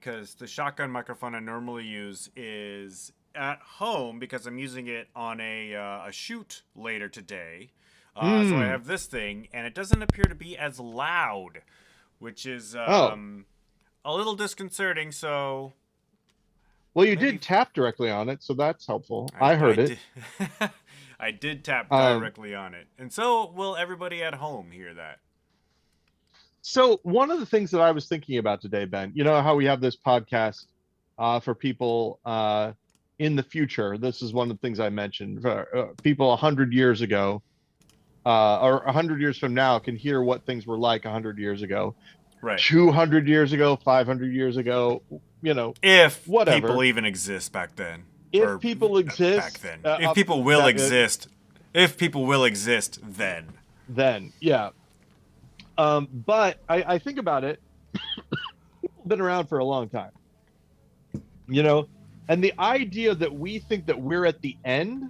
because the shotgun microphone I normally use is at home because I'm using it on a shoot later today. So I Hmm. have this thing, and it doesn't appear to be as loud, which is Oh, a little disconcerting. So well, you maybe did tap directly on it, so that's helpful. I I I heard it. did I did tap Um, directly on it, and so will everybody at home hear that? so one of the things that I was thinking about today, Ben, you know how we have this podcast for people in the future. This is one of the things I mentioned. For, people 100 years ago, or 100 years from now, can hear what things were like 100 years ago, Right. 200 years ago, 500 years ago. You know, If people whatever. even exist back then, If or people back exist, then, if people will that exist, if people will exist, then then yeah. But I think about it, been around for a long time, you know, and the idea that we think that we're at the end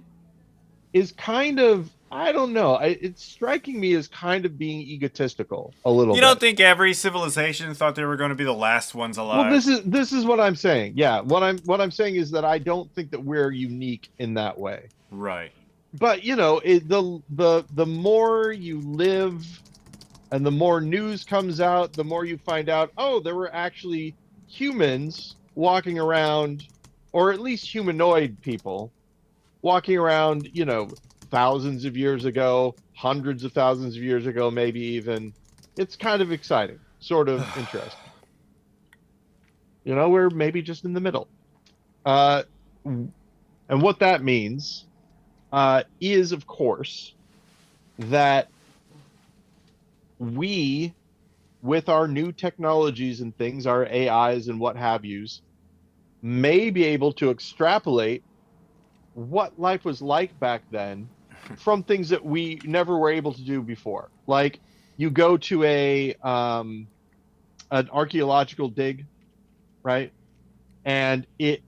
is kind of, I don't know, it's striking me as kind of being egotistical a little you don't bit. think every civilization thought they were going to be the last ones Well, this alive? is this is what I'm saying. Yeah, what I'm saying is that I don't think that we're unique in that way. Right. But the more you live and the more news comes out, the more you find out, oh, there were actually humans walking around, or at least humanoid people walking around, thousands of years ago, hundreds of thousands of years ago, maybe even. It's kind of exciting, sort of interesting. We're maybe just in the middle. Uh, and what that means is, of course, that we, with our new technologies and things, our AIs and what have yous, may be able to extrapolate what life was like back then from things that we never were able to do before. Like you go to a an archaeological dig, right? And it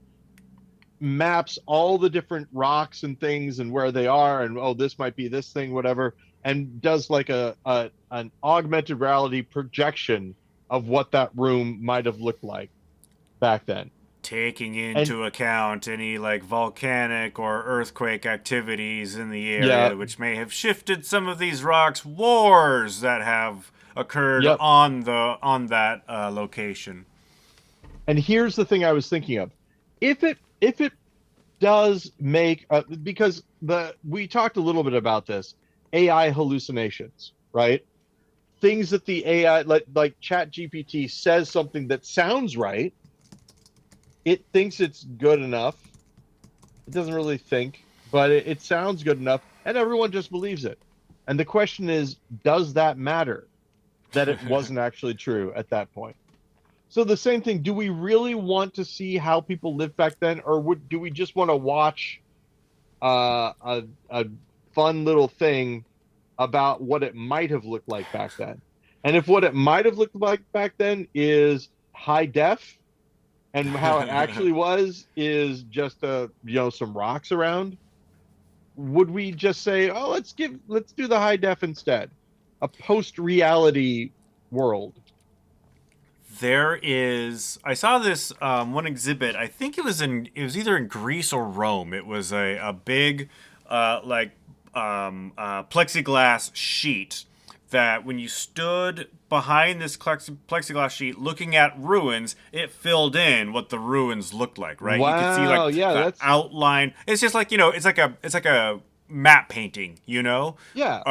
maps all the different rocks and things and where they are, and oh, this might be this thing, whatever, and does like a an augmented reality projection of what that room might have looked like back then. Taking And into account any like volcanic or earthquake activities in the yeah, area, which may have shifted some of these rocks, wars that have occurred yep. on that location. And here's the thing I was thinking of. If it does make because the we talked a little bit about this, AI hallucinations, right? Things that the AI, like Chat GPT, says something that sounds right. It thinks it's good enough. It doesn't really think, but it sounds good enough, and everyone just believes it. And the question is, does that matter that it wasn't actually true at that point? So the same thing, do we really want to see how people lived back then, or do we just want to watch a fun little thing about what it might have looked like back then? And if what it might have looked like back then is high def, and how it actually was is just some rocks around, would we just say, oh, let's do the high def instead, a post reality world? I saw this one exhibit. I think it was either in Greece or Rome. It was a big plexiglass sheet that when you stood behind this plexiglass sheet looking at ruins, it filled in what the ruins looked like, right? You could see like Wow, yeah, the that's outline. It's just like, it's like a map painting, you know? yeah,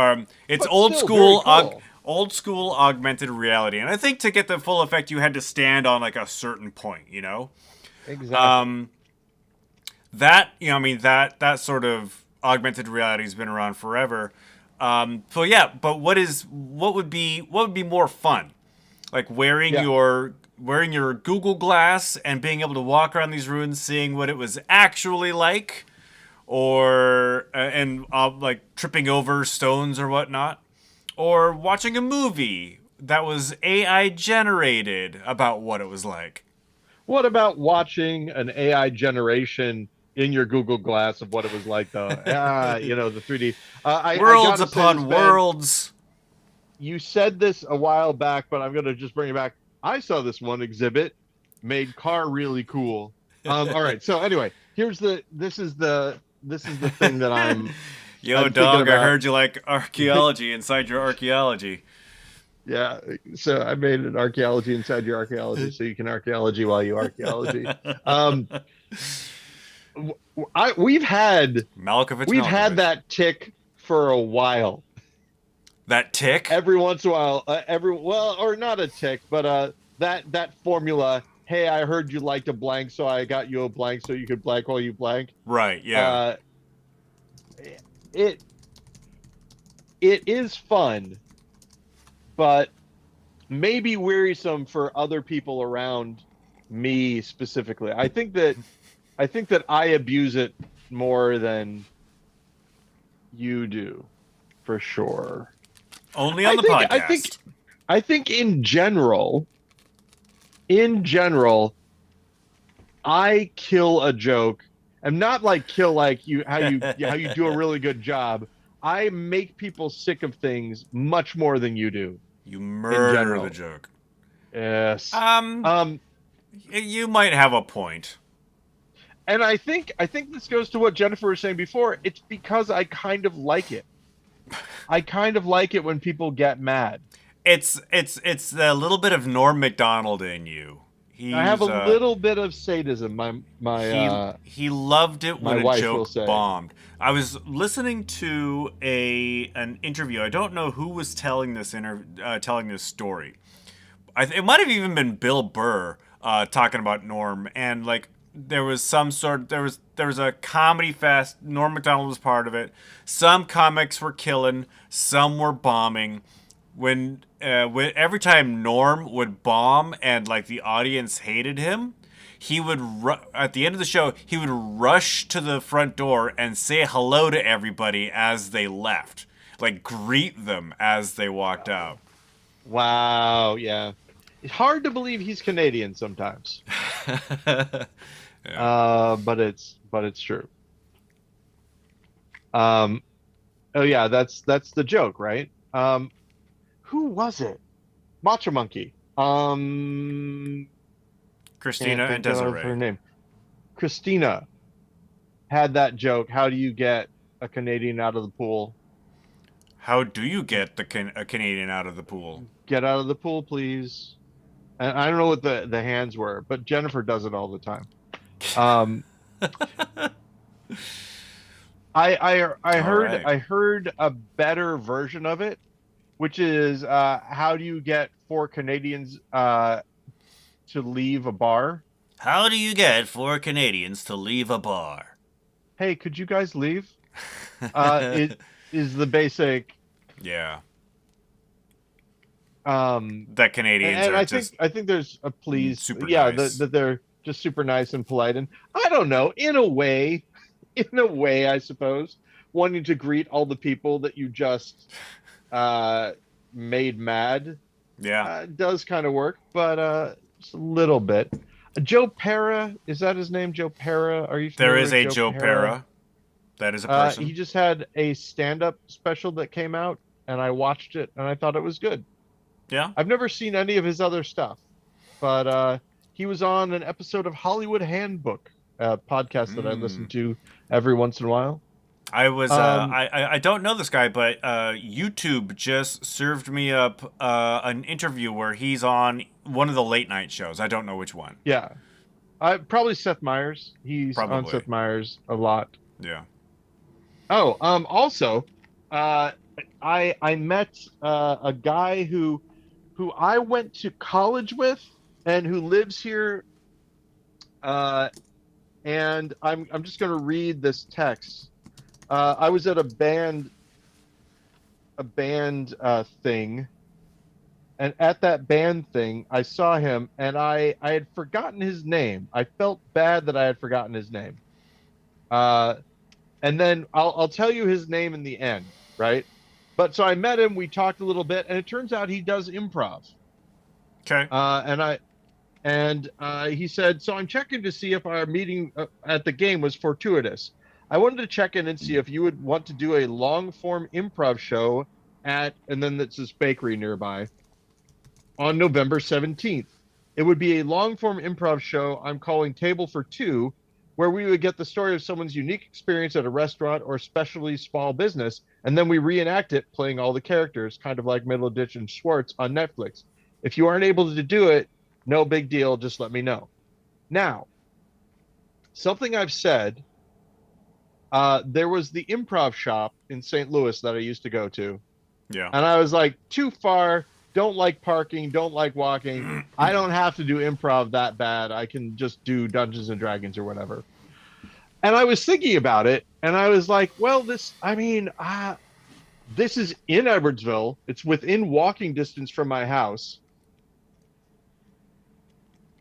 It's but still very cool. old school augmented reality. And I think to get the full effect you had to stand on like a certain point, you know? Exactly. Um that, I mean that sort of augmented reality has been around forever. So yeah, but what would be more fun? Like Yeah. wearing your Google Glass and being able to walk around these ruins, seeing what it was actually like, or and like tripping over stones or whatnot, or watching a movie that was AI generated about what it was like. What about watching an AI generation in your Google Glass of what it was like, though? The 3D. I Worlds gotta say this, upon Ben. worlds. You said this a while back, but I'm gonna just bring it back. I saw this one exhibit made car really cool. All right. So anyway, this is the thing that Yo, I'm thinking dog, I about. heard you like archaeology inside your archaeology. Yeah. So I made an archaeology inside your archaeology, so you can archaeology while you archaeology. Um, we've had Malkovich. that tick for a while. That tick? Every once in a while, or not a tick, but that formula. Hey, I heard you liked a blank, so I got you a blank, so you could blank while you blank. Right, yeah. Uh, it it is fun, but maybe wearisome for other people around me specifically. I think that I abuse it more than you do, for sure. Only on the podcast. I think in general, I kill a joke. And not like kill like how you do a really good job. I make people sick of things much more than you do You in murder the general. joke. Yes. Um, you might have a point. And I think this goes to what Jennifer was saying before. It's because I kind of like it. I kind of like it when people get mad. It's a little bit of Norm Macdonald in you. I have a He's little bit of sadism. he loved it My when a wife will joke say. bombed. I was listening to an interview. I don't know who was telling this telling this story. It might have even been Bill Burr talking about Norm, and like there was there was a comedy fest. Norm Macdonald was part of it. Some comics were killing, some were bombing. When every time Norm would bomb and like the audience hated him, he would at the end of the show he would rush to the front door and say hello to everybody as they left, like greet them as they walked out. Wow, yeah. It's hard to believe he's Canadian sometimes. Yeah. But it's true. Um, oh yeah, that's the joke, right? Who was it? Macho Monkey. Can't Christina and think of her Desiree. name. Christina had that joke. How do you get a Canadian out of the pool? How do you get a Canadian out of the pool? Get out of the pool, please. And I don't know what the hands were, but Jennifer does it all the time. Um, All right. I heard a better version of it, which is how do you get four Canadians to leave a bar? How do you get four Canadians to leave a bar? Hey, could you guys leave? It is the basic. Yeah. That Canadians and are just I think there's a please, super yeah, nice. that they're just super nice and polite, and I don't know, in a way, I suppose, wanting to greet all the people that you just made mad Yeah. does kind of work, but just a little bit. Joe Pera, is that his name? Joe Pera? Are you There familiar is with a Joe Pera. That is a person. He just had a stand-up special that came out, and I watched it, and I thought it was good. Yeah. I've never seen any of his other stuff, but he was on an episode of Hollywood Handbook, a podcast that I listen to every once in a while. I was I don't know this guy, but YouTube just served me up an interview where he's on one of the late night shows. I don't know which one. Yeah, probably Seth Meyers. He's on Seth Meyers a lot. Yeah. Oh, also, I met a guy who I went to college with and who lives here. And I'm just going to read this text. I was at a band thing, and at that band thing, I saw him, and I had forgotten his name. I felt bad that I had forgotten his name. And then I'll tell you his name in the end, right? But so I met him, we talked a little bit, and it turns out he does improv. Okay. And he said, so I'm checking to see if our meeting at the game was fortuitous. I wanted to check in and see if you would want to do a long form improv show and then it's this bakery nearby on November 17th. It would be a long form improv show I'm calling Table for Two, where we would get the story of someone's unique experience at a restaurant or specialty small business, and then we reenact it playing all the characters, kind of like Middleditch and Schwartz on Netflix. If you aren't able to do it, no big deal, just let me know. Now, something I've said, there was the improv shop in St. Louis that I used to go to, Yeah. and I was like, too far, don't like parking, don't like walking. I don't have to do improv that bad. I can just do Dungeons and Dragons or whatever. And I was thinking about it, and I was like, well, this is in Edwardsville. It's within walking distance from my house.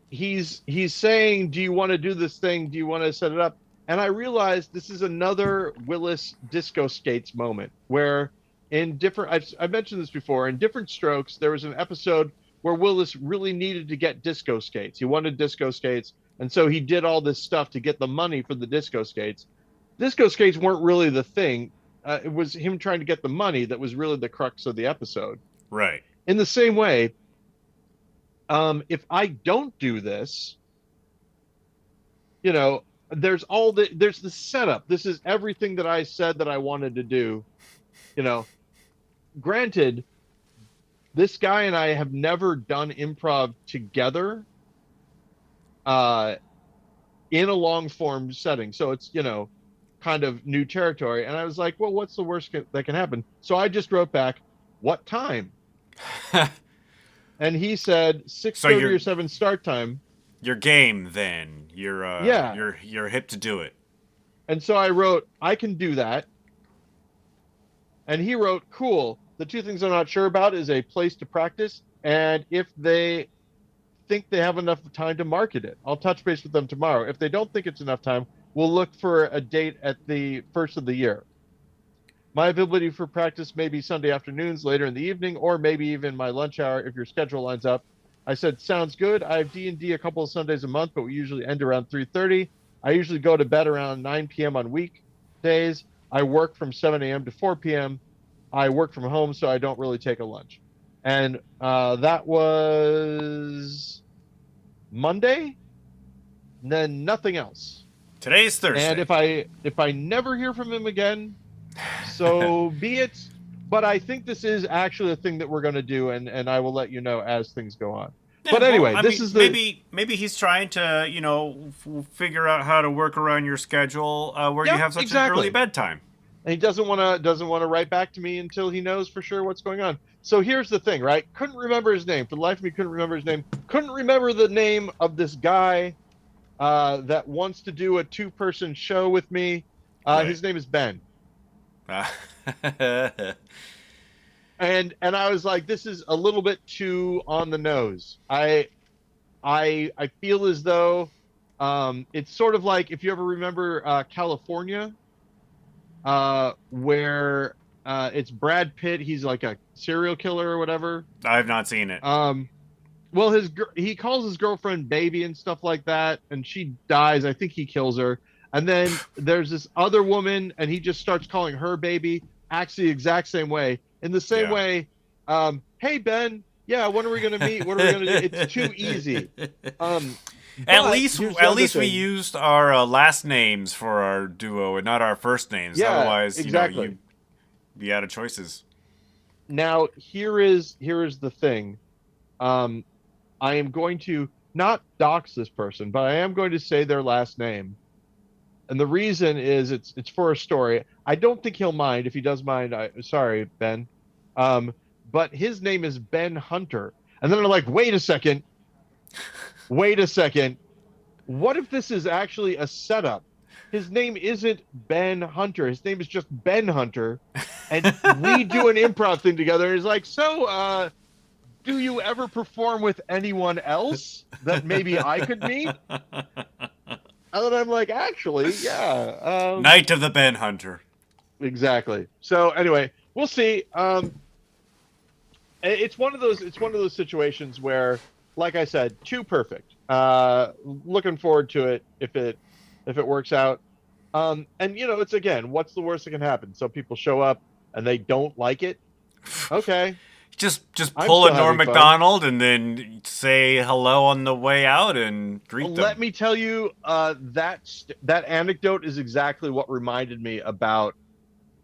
He's saying, do you want to do this thing? Do you want to set it up? And I realized this is another Willis disco skates moment where in different, I've mentioned this before, in Different Strokes, there was an episode where Willis really needed to get disco skates. He wanted disco skates. And so he did all this stuff to get the money for the disco skates. Disco skates weren't really the thing. It was him trying to get the money that was really the crux of the episode. Right. In the same way, if I don't do this, there's the setup. This is everything that I said that I wanted to do. Granted, this guy and I have never done improv together, in a long form setting. So it's, kind of new territory. And I was like, well, what's the worst that can happen? So I just wrote back, what time? And he said 6:30 or 7 start time. Your game then. You're hip to do it. And so I wrote, I can do that. And he wrote, cool. The two things I'm not sure about is a place to practice and if they think they have enough time to market it. I'll touch base with them tomorrow. If they don't think it's enough time, we'll look for a date at the first of the year. My availability for practice may be Sunday afternoons, later in the evening, or maybe even my lunch hour if your schedule lines up. I said, sounds good. I have D&D a couple of Sundays a month, but we usually end around 3:30. I usually go to bed around 9 p.m. on weekdays. I work from 7 a.m. to 4 p.m. I work from home, so I don't really take a lunch. And that was Monday, and then nothing else. Today's Thursday. And if I never hear from him again, so be it. But I think this is actually a thing that we're going to do, and I will let you know as things go on. Yeah, but anyway, maybe he's trying to figure out how to work around your schedule where you have such an early bedtime. And he doesn't want to write back to me until he knows for sure what's going on. So here's the thing, right? Couldn't remember his name. For the life of me, couldn't remember his name. Couldn't remember the name of this guy that wants to do a 2-person show with me. Right. His name is Ben. And I was like, this is a little bit too on the nose. I feel as though it's sort of like if you ever remember California, where it's Brad Pitt. He's like a serial killer or whatever. I have not seen it. Well, he calls his girlfriend baby and stuff like that, and she dies. I think he kills her. And then there's this other woman, and he just starts calling her baby, acts the exact same way. In the same way, hey, Ben, yeah, when are we going to meet? What are we going to do? It's too easy. At least we used our last names for our duo and not our first names. Yeah, otherwise, exactly. You'd be out of choices. Now, here is the thing. I am going to not dox this person, but I am going to say their last name. And the reason is it's for a story. I don't think he'll mind. If he does mind, sorry, Ben. But his name is Ben Hunter. And then I'm like, wait a second. What if this is actually a setup? His name isn't Ben Hunter. His name is just Ben Hunter. And we do an improv thing together. And he's like, so, do you ever perform with anyone else that maybe I could meet? And then I'm like, actually, yeah. Night of the Ben Hunter. Exactly. So anyway, we'll see. It's one of those situations where, like I said, too perfect. Looking forward to it if it works out. And it's again, what's the worst that can happen? So people show up and they don't like it. Okay. Just I'm pull a still Norm having fun. Macdonald and then say hello on the way out and greet Let them. me tell you, that anecdote is exactly what reminded me about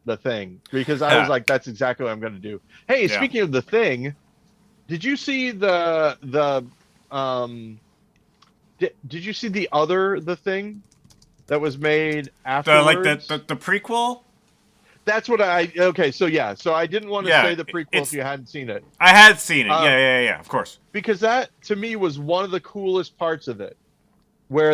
the thing, because I was like, that's exactly what I'm going to do. Hey, Yeah. speaking of the thing, did you see um did you see the thing that was made The like afterwards? the prequel. That's what okay, so yeah, so I didn't want to Yeah, say the prequel if it's you hadn't seen it. I had seen it. Uh, Yeah, of course. because that to me was one of the coolest parts of it, where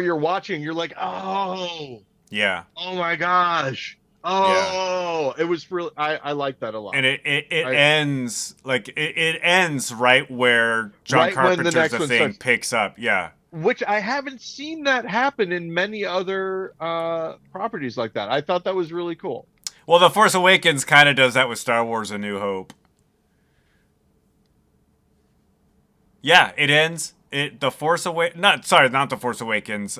you're watching, you're like, oh, Yeah, oh my gosh. yeah. Oh, it was really I like that a lot. And it I ends like it ends right where John Right when the Carpenter's next The one Thing starts, picks up. Yeah. which I haven't seen that happen in many other properties like that. I thought that was really cool. Well, The Force Awakens kind of does that with Star Wars: A New Hope. Yeah, it ends. The Force Awakens. Not The Force Awakens.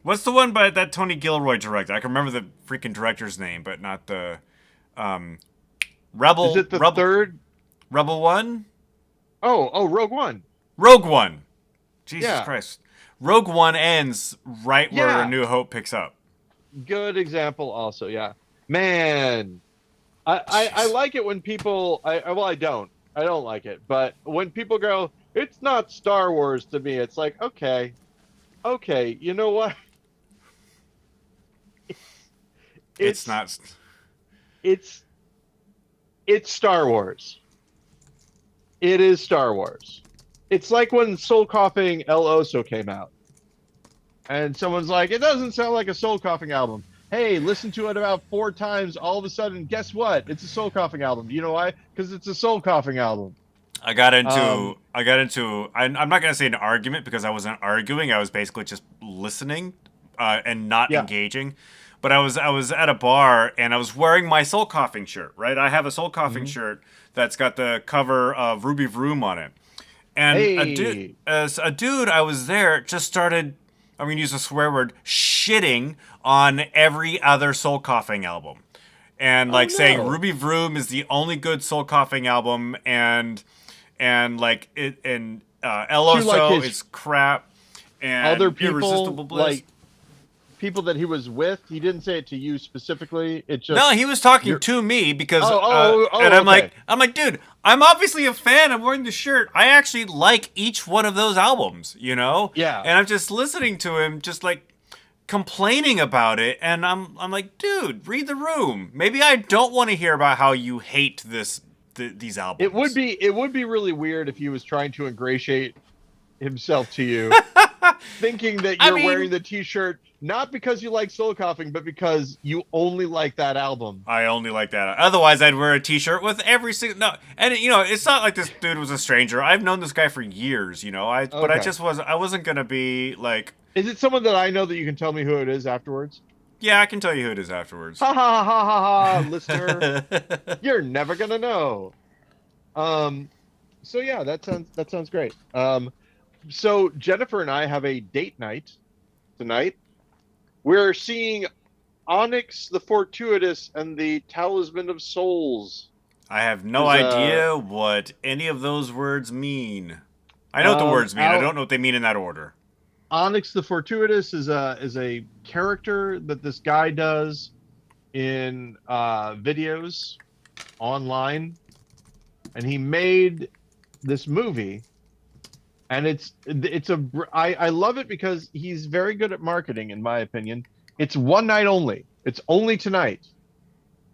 What's the one by that Tony Gilroy directed? I can remember the freaking director's name, but not the um Is Rebel it the Rebel third? Rebel One. Oh, Rogue One. Rogue One. Jesus Yeah. Christ. Rogue One ends right where A Yeah. New Hope picks up. Good example also. Yeah. Man, I Jeez. like it when people well, I don't like it, but when people go, it's not Star Wars to me, it's like, okay, okay, you know what? It's It's not. it's it's Star Wars. It is Star Wars. It's like when Soul Coughing El Oso came out, and someone's like, it doesn't sound like a Soul Coughing album. Hey, listen to it about 4 times. All of a sudden, guess what? It's a Soul Coughing album. Do you know why? Because it's a Soul Coughing album. I got into. Um, I got into. I'm not gonna say an argument because I wasn't arguing. I was basically just listening, and not yeah. engaging. But I was at a bar and I was wearing my Soul Coughing shirt. Right, I have a Soul Coughing Mhm. shirt that's got the cover of Ruby Vroom on it. And Hey. a dude I was there just started. I'm gonna use a swear word. Shitting on every other Soul Coughing album, and Oh like saying no. Ruby Vroom is the only good Soul Coughing album, and like it and El To like Oso his is crap, other and people, Irresistible Bliss. like people that he was with. He didn't say it to you specifically. It No, just he was talking you're. to me because and Oh. Okay. I'm like, dude, I'm obviously a fan. I'm wearing the shirt. I actually like each one of those albums, you know? Yeah. And I'm just listening to him just like complaining about it and I'm like, dude, read the room. Maybe I don't want to hear about how you hate these albums. It would be really weird if he was trying to ingratiate himself to you, thinking that I you're wearing mean, the T-shirt not because you like Soul Coughing, but because you only like that album. I only like that. Otherwise, I'd wear a T-shirt with every single no. And you know, it's not like this dude was a stranger. I've known this guy for years. You know, but I Okay. just was. I wasn't gonna be like, Is it someone that I know that you can tell me who it is afterwards? yeah, I can tell you who it is afterwards. Ha ha ha ha ha, listener. You're never gonna know. Um, so yeah, that sounds great. So Jennifer and I have a date night tonight. We're seeing Onyx the Fortuitous and the Talisman of Souls. I have no Is idea what any of those words mean. I know what the words mean. I don't know what they mean in that order. Onyx the Fortuitous is a character that this guy does in videos online, and he made this movie, and I love it because he's very good at marketing, in my opinion. It's one night only. It's only tonight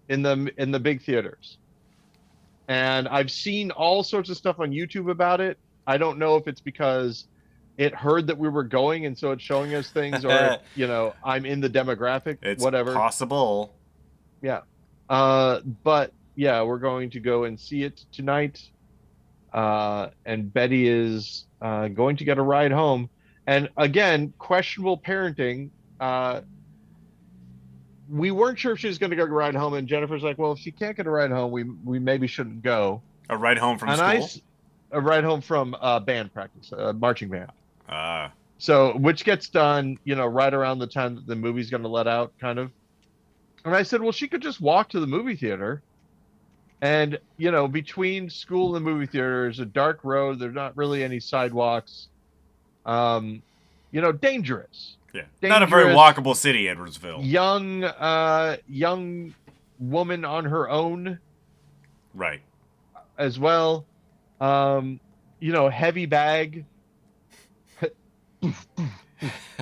in the big theaters. And I've seen all sorts of stuff on YouTube about it. I don't know if it's because it heard that we were going and so it's showing us things, or if, I'm in the demographic, It's whatever. possible. Yeah. But yeah, we're going to go and see it tonight. And Betty is going to get a ride home. And again, questionable parenting. We weren't sure if she was going to get a ride home, and Jennifer's like, "Well, if she can't get a ride home, we maybe shouldn't go." A ride home from And school. a ride home from band practice, marching band. Uh, So, which gets done, right around the time that the movie's going to let out, kind of. And I said, well, she could just walk to the movie theater And, you know, between school and movie theater is a dark road. There's not really any sidewalks. Um, you know, dangerous. Yeah. Not a very Dangerous, walkable city, Edwardsville. young woman on her own Right. as well. Um, you know, heavy bag.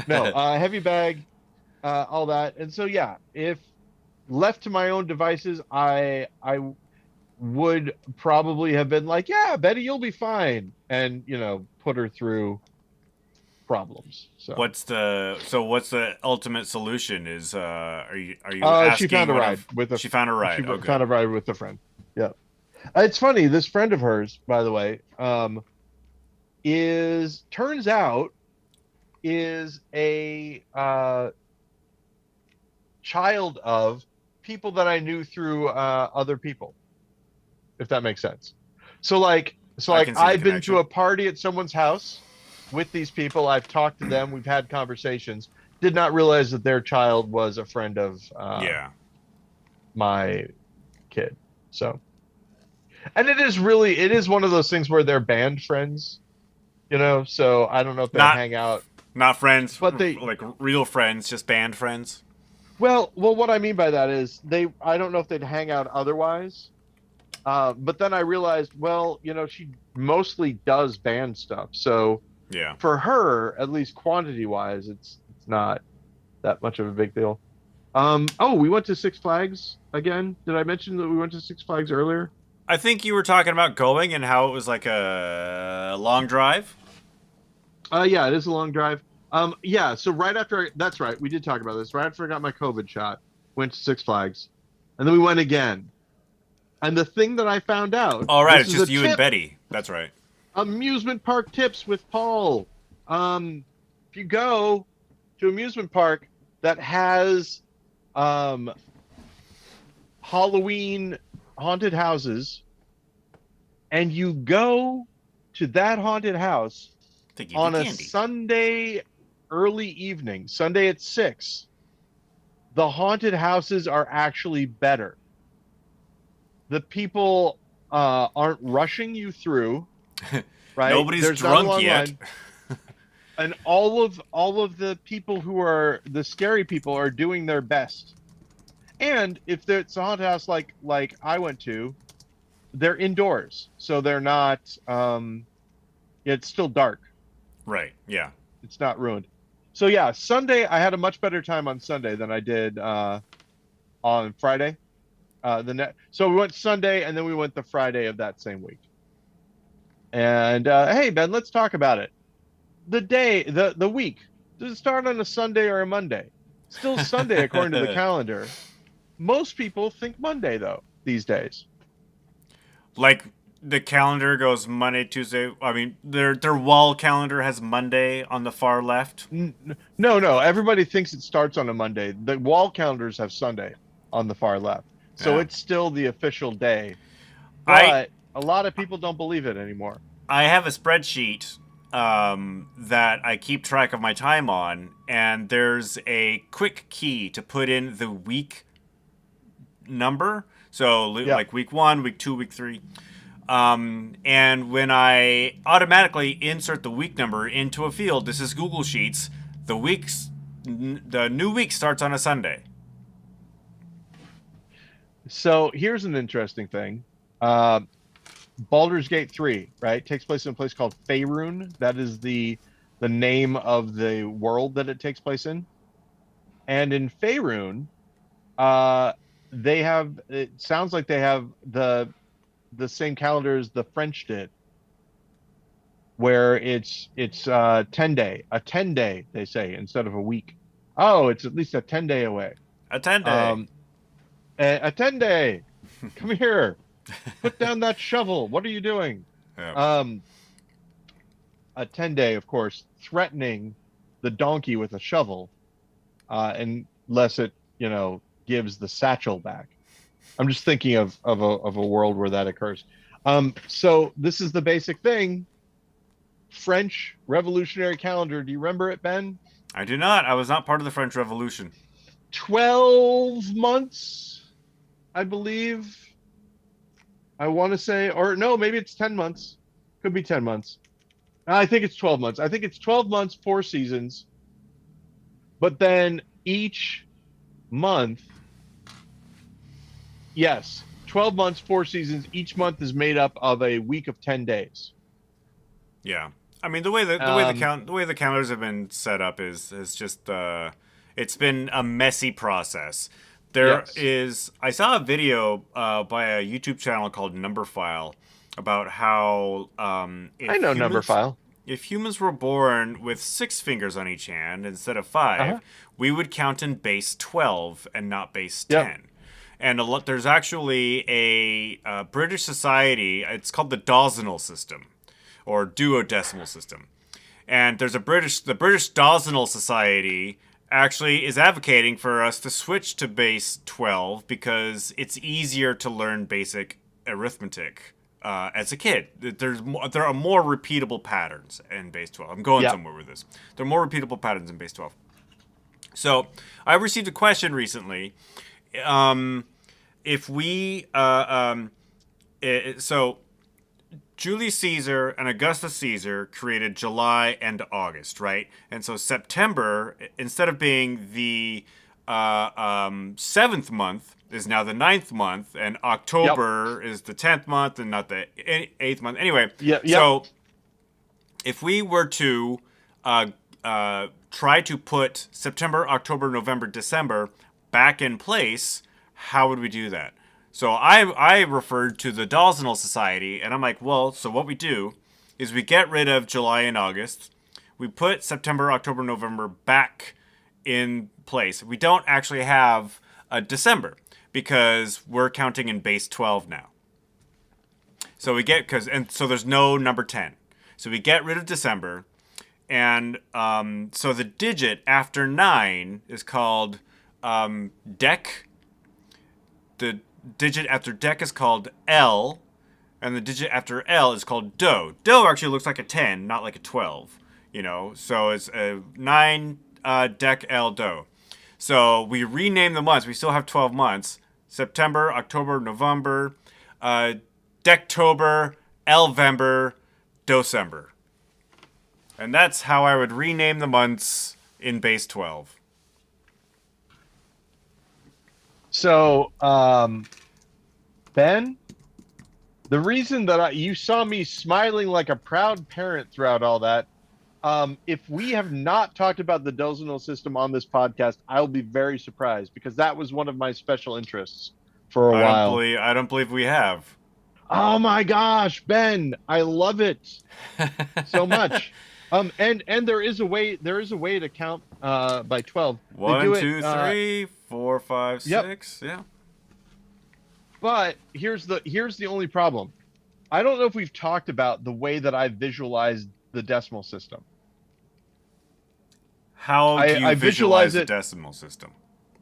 No, heavy bag, all that. And so yeah, if left to my own devices, I would probably have been like, yeah, Betty, you'll be fine, and you know, put her through problems. So What's the ultimate solution? Is are you she found asking a one ride of with a she found a she ride? Oh, good. found a ride with a friend. Yeah. It's funny, this friend of hers, by the way, is turns out is a child of people that I knew through other people, if that makes sense. I So like can see the I've been to connection. a party at someone's house with these people. I've talked to them. We've had conversations. Did not realize that their child was a friend of Yeah. my kid. So, and it is one of those things where they're band friends, you know. So I don't know if they Not hang out, not friends, but they like real friends, just band friends. well, what I mean by that is I don't know if they'd hang out otherwise. But then I realized, well, you know, she mostly does band stuff. So Yeah. for her, at least quantity wise, it's not that much of a big deal. Oh, we went to Six Flags again. Did I mention that we went to Six Flags earlier? I think you were talking about going and how it was like a long drive. Yeah, it is a long drive. Yeah, so that's right, we did talk about this. Right after I got my COVID shot, went to Six Flags, and then we went again. And the thing that I found out, All right, this it's is a just you and tip, Betty. That's right. amusement park tips with Paul. If you go to amusement park that has um, Halloween haunted houses, and you go to that haunted house To give you on a candy. Sunday early evening, Sunday at 6, the haunted houses are actually better. The people aren't rushing you through, right? Nobody's There's not a drunk long yet. line. And all of the people who are the scary people are doing their best. And if it's a haunted house like I went to, they're indoors, so they're not. It's still dark. Right. Yeah. It's not ruined. So yeah, Sunday I had a much better time on Sunday than I did on Friday. So we went Sunday and then we went the Friday of that same week. And hey Ben, let's talk about it. The week, does it start on a Sunday or a Monday? Still Sunday according to the calendar. Most people think Monday though these days. Like the calendar goes Monday, Tuesday. I mean, their wall calendar has Monday on the far left. No. Everybody thinks it starts on a Monday. The wall calendars have Sunday on the far left, so Yeah. it's still the official day. I But a lot of people don't believe it anymore. I have a spreadsheet that I keep track of my time on, and there's a quick key to put in the week number. So Yeah. like week 1, week 2, week 3. And when I automatically insert the week number into a field, this is Google Sheets. The new week starts on a Sunday. So here's an interesting thing. Uh, Baldur's Gate 3, right, takes place in a place called Faerun. That is the name of the world that it takes place in. And in Faerun, uh, they have. It sounds like they have the same calendar as the French did, where it's 10 day, a 10 day they say instead of a week. Oh, it's at least a 10 day away. Attend day. Um, a 10 day. Come here. Put down that shovel. What are you doing? Yeah. A 10 day, of course, threatening the donkey with a shovel, unless it, you know, gives the satchel back. I'm just thinking of a world where that occurs. So this is the basic thing. French Revolutionary Calendar. Do you remember it, Ben? I do not. I was not part of the French Revolution. 12 months, I believe. I want to say, or no, maybe it's 10 months. Could be 10 months. I think it's 12 months. I think it's 12 months, 4 seasons. But then each month, yes, 12 months, 4 seasons. Each month is made up of a week of 10 days. Yeah. I mean, the way the counters have been set up is just it's been a messy process. Yes. I saw a video by a YouTube channel called Numberphile about how I know number file. if humans were born with 6 fingers on each hand instead of 5, Uh-huh. we would count in base 12 and not base Yep. 10. And there's actually a British society. It's called the Dozenal system, or duodecimal system. And the British Dozenal Society actually is advocating for us to switch to base 12 because it's easier to learn basic arithmetic as a kid. There are more repeatable patterns in base 12. I'm going Yep. somewhere with this. There are more repeatable patterns in base 12. So I received a question recently. If we so Julius Caesar and Augustus Caesar created July and August, right? And so September, instead of being the seventh month, is now the ninth month, and Yep. October is the 10th month and not the eighth month. Anyway, Yep. Yep. so if we were to try to put September, October, November, December back in place, how would we do that? So I referred to the Dozenal Society, and I'm like, well, so what we do is we get rid of July and August. We put September, October, November back in place. We don't actually have a December because we're counting in base 12 now. So so there's no number 10. So we get rid of December, and so the digit after 9 is called dec. The digit after dec is called L, and the digit after L is called do. Do actually looks like a 10, not like a 12. So it's a 9 dec L do. So we rename the months. We still have 12 months: September, October, November, Dectober, Elvember, Docember. And that's how I would rename the months in base 12. So, Ben, the reason that you saw me smiling like a proud parent throughout all that, if we have not talked about the Dozenal system on this podcast, I'll be very surprised because that was one of my special interests for a while. I don't believe we have. Oh my gosh, Ben, I love it so much. And there is a way to count by 12. They 1, do it, 2, 3, 4, 5, yep. 6. Yeah. But here's the only problem. I don't know if we've talked about the way that I visualized the decimal system. How do you I visualize the it decimal system?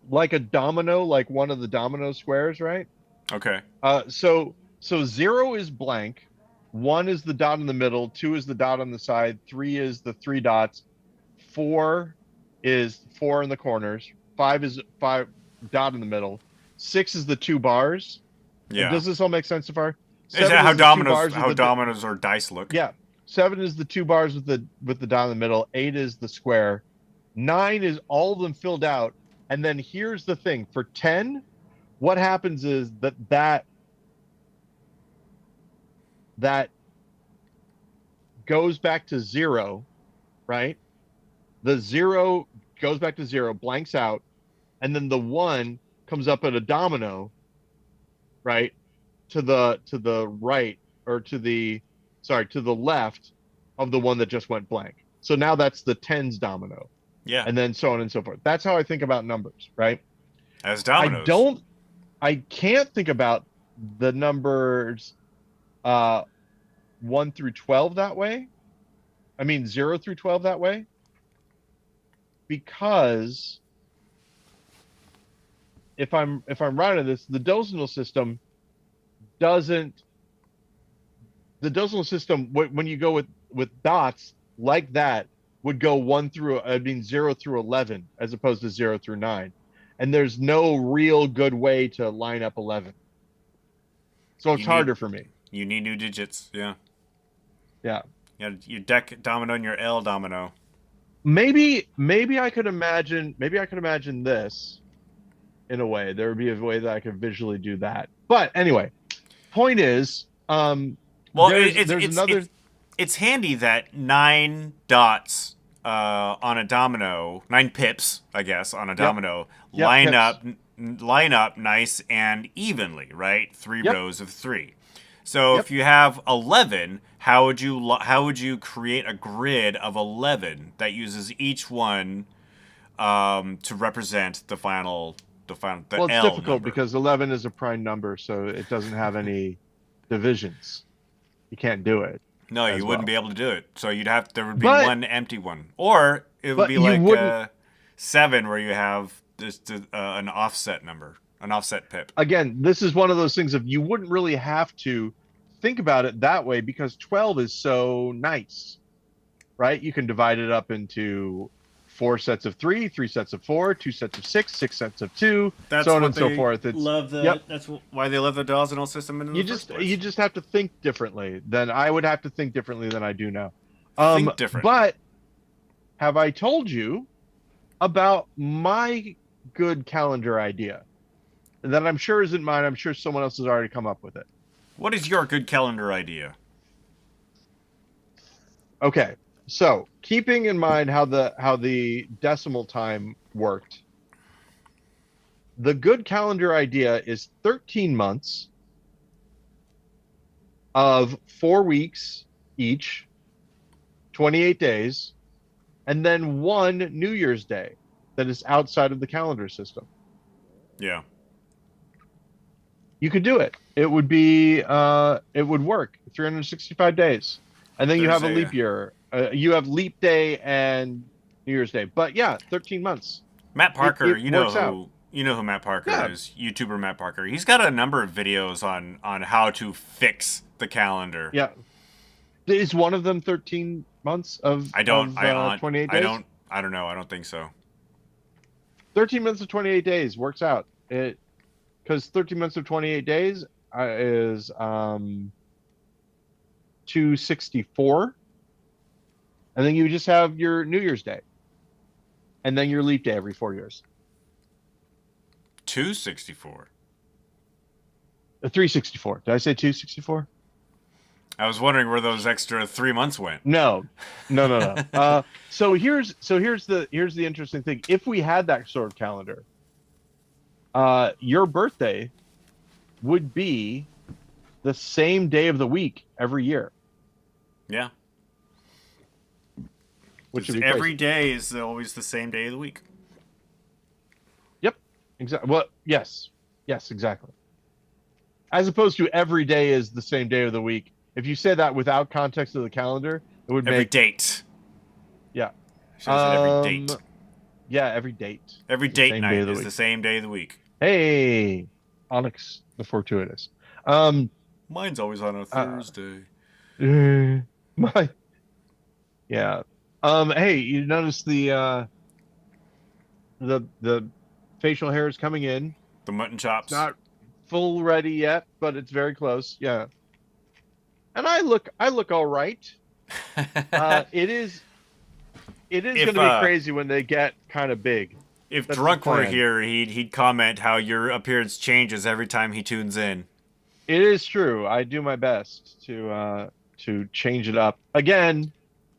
like a domino, like one of the domino squares, right? Okay. So 0 is blank, 1 is the dot in the middle, 2 is the dot on the side, 3 is the 3 dots, 4 is 4 in the corners, 5 is 5 dot in the middle, 6 is the 2 bars. Yeah. Does this all make sense so far? Is that how dominoes or dice look? Yeah. 7 is the 2 bars with the dot in the middle. 8 is the square. 9 is all of them filled out. And then here's the thing. For 10, what happens is that goes back to 0, right? The 0 goes back to 0, blanks out, and then the 1 comes up at a domino, right? To the right, or to the left of the one that just went blank. So now that's the tens domino. Yeah. And then so on and so forth. That's how I think about numbers, right? As dominoes. I can't think about the numbers 1 through 12 that way. I mean 0 through 12 that way. Because if I'm right on this, the Dozenal system when you go with dots like that would go 0 through 11 as opposed to 0 through 9, and there's no real good way to line up 11. So You it's need harder for me. you need new digits. Yeah. Yeah. You deck domino and your L domino. Maybe I could imagine this in a way. There would be a way that I could visually do that. But anyway, point is, Well, there's another. it's handy that 9 dots on a domino, 9 pips, I guess, on a Yep. domino Yep. Pips. line up nice and evenly, right? Three Yep. rows of 3. So Yep. if you have 11, how would you create a grid of 11 that uses each one to represent the Well, it's L difficult number? because 11 is a prime number, so it doesn't have any divisions. You can't do it No, you as wouldn't well. be able to do it. So there would be But one empty one, or it would but be you like wouldn't. 7, where you have just an offset number, an offset pip. Again, this is one of those things of you wouldn't really have to think about it that way because 12 is so nice, right? You can divide it up into 4 sets of 3, 3 sets of 4, 2 sets of 6, 6 sets of 2, That's so on what and so they forth. It's love. Yep. That's why they love the Daltonal system in You the first just place. have to think differently than I would have to think differently than I do now. Think different. But have I told you about my good calendar idea that I'm sure isn't mine? I'm sure someone else has already come up with it. What is your good calendar idea? Okay, so keeping in mind how the decimal time worked, the good calendar idea is 13 months of 4 weeks each, 28 days, and then one New Year's Day that is outside of the calendar system. Yeah. You could do it. It would be it would work 365 days. And then you have a leap year. You have leap day and New Year's Day. But yeah, 13 months. Matt Parker, It you know works out. you know who Matt Parker Yeah. is, YouTuber Matt Parker. He's got a number of videos on how to fix the calendar. Yeah. Is one of them 13 months of 28 days? I don't know. I don't think so. 13 months of 28 days works out. It because 13 months of 28 days is 264. And then you just have your New Year's Day. And then your leap day every 4 years. 264. 364. Did I say 264? I was wondering where those extra 3 months went. No. So here's the interesting thing. If we had that sort of calendar, your birthday would be the same day of the week every year. Yeah. Which would be every crazy. day is always the same day of the week. Yep. Exactly. Well, yes, exactly. As opposed to every day is the same day of the week. If you say that without context of the calendar, it would Every make date. Yeah. Should have said every date. Yeah, every date. Every date night is the same day of the week. Hey, Onyx the Fortuitous. Mine's always on a Thursday. Yeah. Hey, you notice the facial hair is coming in. The mutton chops. It's not full ready yet, but it's very close. Yeah. And I look all right. It is going to be crazy when they get kind of big. If Drunk were here, he'd comment how your appearance changes every time he tunes in. It is true. I do my best to change it up. Again,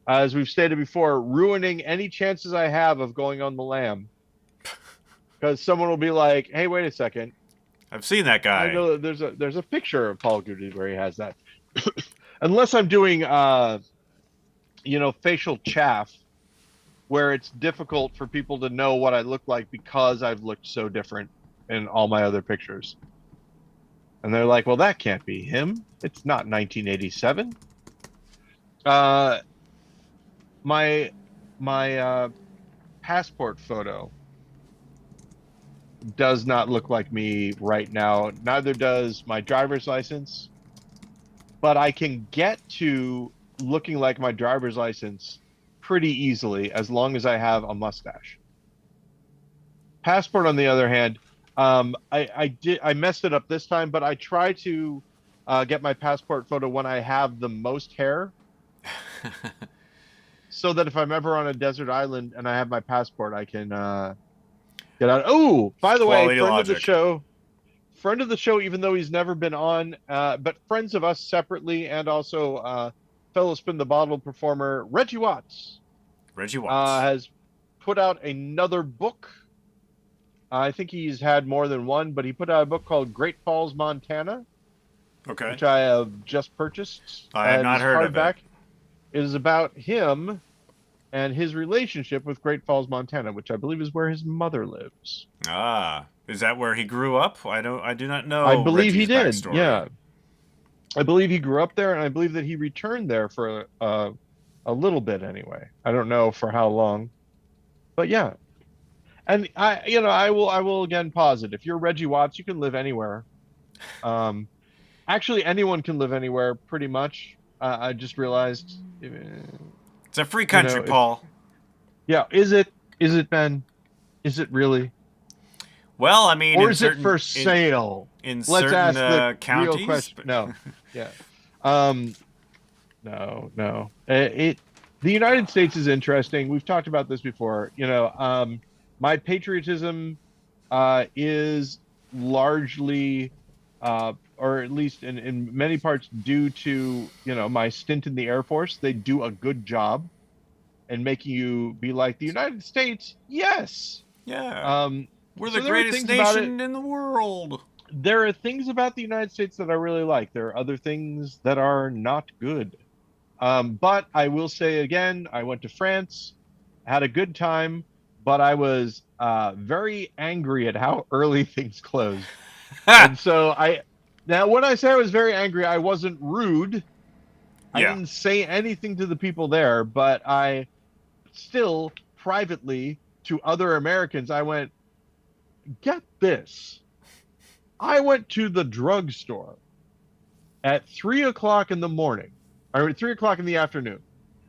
as we've stated before, ruining any chances I have of going on the lam. Because someone will be like, "Hey, wait a second. I've seen that guy. I know there's a picture of Paul Goody where he has that." Unless I'm doing facial chaff, where it's difficult for people to know what I look like because I've looked so different in all my other pictures. And they're like, "Well, that can't be him. It's not 1987." My passport photo does not look like me right now. Neither does my driver's license. But I can get to looking like my driver's license pretty easily as long as I have a mustache. Passport, on the other hand, I messed it up this time, but I try to get my passport photo when I have the most hair, so that if I'm ever on a desert island and I have my passport, I can get out. Oh, by the way, Quality logic. friend of the show, even though he's never been on, but friends of us separately, and also fellow Spin the Bottle performer Reggie Watts Reggie Watts. has put out another book. I think he's had more than one, but he put out a book called Great Falls, Montana, Okay. which I have just purchased I have not as heard of it. hardback. It is about him and his relationship with Great Falls, Montana, which I believe is where his mother lives. Ah, is that where he grew up? I do not I know believe he Reggie's did. backstory. Yeah, I believe he grew up there, and I believe that he returned there for a little bit anyway. I don't know for how long, but yeah. And I will again posit, if you're Reggie Watts, you can live anywhere. Um, Actually, anyone can live anywhere, pretty much. I just realized, It's a free country, if Paul. yeah, is it Ben? Is it really? Well, I mean, Or in is it certain for sale? in Let's certain ask the real counties, question. but No, yeah, no, no. The United States is interesting. We've talked about this before. My patriotism is largely, or at least in many parts, due to my stint in the Air Force. They do a good job in making you be like, the United States. Yes. yeah, Um, we're the so there are greatest things about it. nation in the world. There are things about the United States that I really like. There are other things that are not good. But I will say again, I went to France, had a good time, but I was very angry at how early things closed. And so now when I say I was very angry, I wasn't rude. I Yeah. didn't say anything to the people there, but I still privately to other Americans, I went, get this. I went to the drugstore at 3 o'clock in the morning, or 3 o'clock in the afternoon,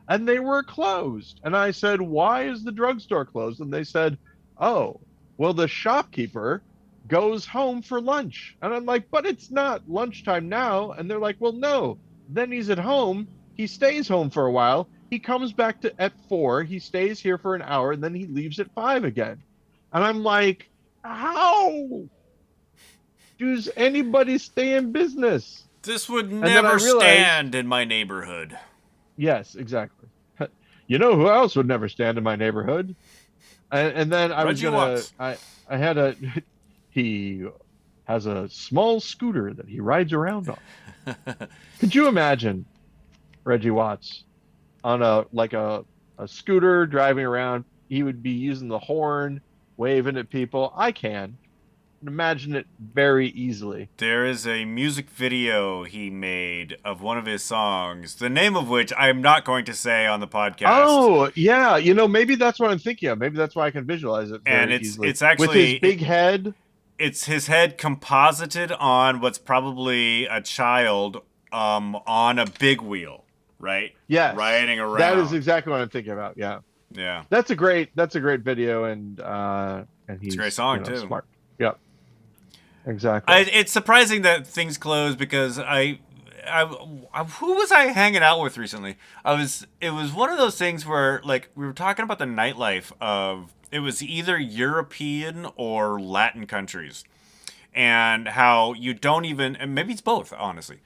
and they were closed. And I said, why is the drugstore closed? And they said, oh, well, the shopkeeper goes home for lunch. And I'm like, but it's not lunchtime now. And they're like, well, no. Then he's at home. He stays home for a while. He comes back to at 4. He stays here for an hour, and then he leaves at 5 again. And I'm like, how does anybody stay in business? This would And then I never realized, stand in my neighborhood. yes, exactly. You know who else would never stand in my neighborhood? And then Reggie Watts. I had a, he has a small scooter that he rides around on. Could you imagine Reggie Watts on a scooter driving around? He would be using the horn, waving at people. I can imagine it very easily. There is a music video he made of one of his songs, the name of which I am not going to say on the podcast. Oh, yeah. Maybe that's what I'm thinking of. Maybe that's why I can visualize it And very it's easily. it's With his actually big head. it's his head composited on what's probably a child on a big wheel, right? Yes. Riding around. That is exactly what I'm thinking about. Yeah. Yeah. That's a great video, and he's It's a great song too. smart. Yep. Exactly. It's surprising that things close because who was I hanging out with recently? It was one of those things where like we were talking about the nightlife of it was either European or Latin countries, and how you don't even, and maybe it's both honestly,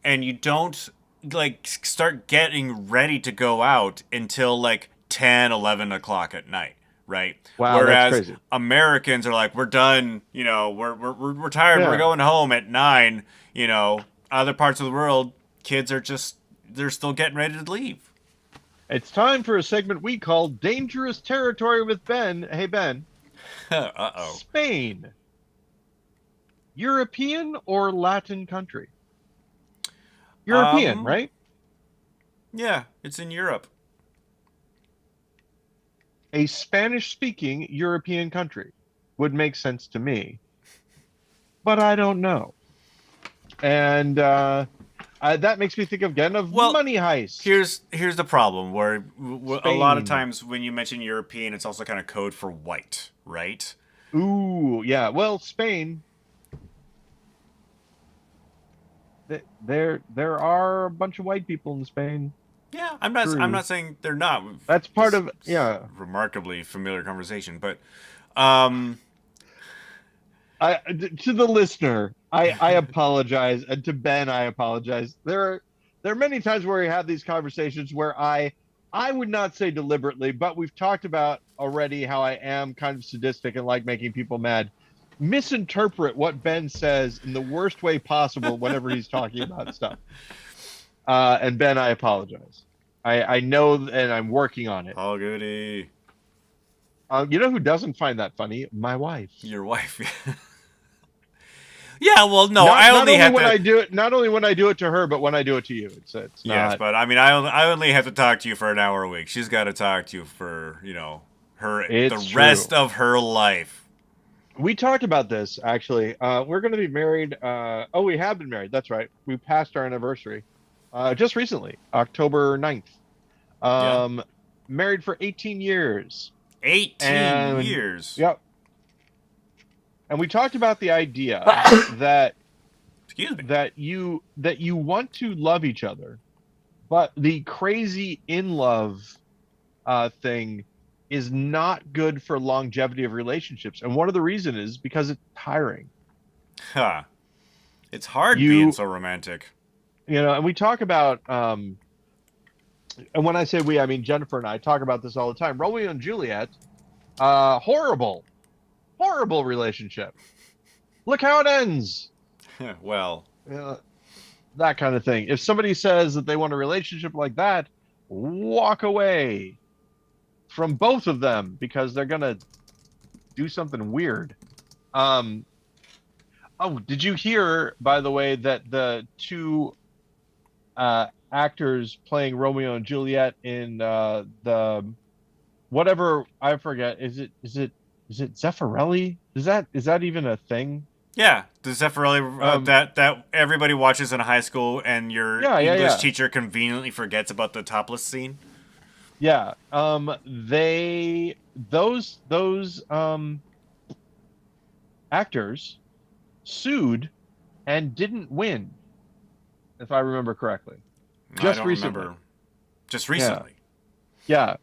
and you don't like start getting ready to go out until like 10, 11 o'clock at night. Right. Wow, that's Whereas crazy. Americans are like, we're done. We're tired. Yeah. We're going home at 9. Other parts of the world, kids are they're still getting ready to leave. It's time for a segment we call Dangerous Territory with Ben. Hey, Ben. Uh-oh. Spain. European or Latin country? European, right? Yeah, it's in Europe. A Spanish-speaking European country would make sense to me, but I don't know. And that makes me think again of Money Heist. Here's the problem, where a lot of times when you mention European, it's also kind of code for white, right? Ooh, yeah. Well, Spain. there are a bunch of white people in Spain. Yeah, I'm True. not saying they're not. That's part This of, is yeah. remarkably familiar conversation, but um, To the listener, I apologize, and to Ben, I apologize. There are many times where we have these conversations where I would not say deliberately, but we've talked about already how I am kind of sadistic and like making people mad. Misinterpret what Ben says in the worst way possible whenever he's talking about stuff. And Ben, I apologize. I know, and I'm working on it. all goody. You know who doesn't find that funny? My wife. Your wife. Yeah, well, no, Not I not only only have when to. I do it, not only when I do it to her, but when I do it to you. It's Yes, not. but I mean, I only have to talk to you for an hour a week. She's got to talk to you for her the It's rest true. of her life. We talked about this actually. We're going to be married. Oh, we have been married. That's right. We passed our anniversary just recently, October 9th. Yeah, Um, Married for 18 years, 18 and years. yep. And we talked about the idea that Excuse me. you want to love each other, but the crazy in love thing is not good for longevity of relationships. And one of the reasons is because it's tiring. Huh. It's hard being You so romantic. and we talk about and when I say we, I mean Jennifer and I talk about this all the time. Romeo and Juliet, horrible, horrible relationship. Look how it ends. Well, Uh, that kind of thing. If somebody says that they want a relationship like that, walk away from both of them because they're gonna do something weird. Um, Oh, did you hear, by the way, that the two actors playing Romeo and Juliet in the whatever I forget, is it Zeffirelli? Is that even a thing? yeah. Does that really Um, that everybody watches in high school and your English yeah. teacher conveniently forgets about the topless scene? Yeah. They those actors sued and didn't win, if I remember correctly, I just don't recently. remember. Just Yeah. recently. Yeah.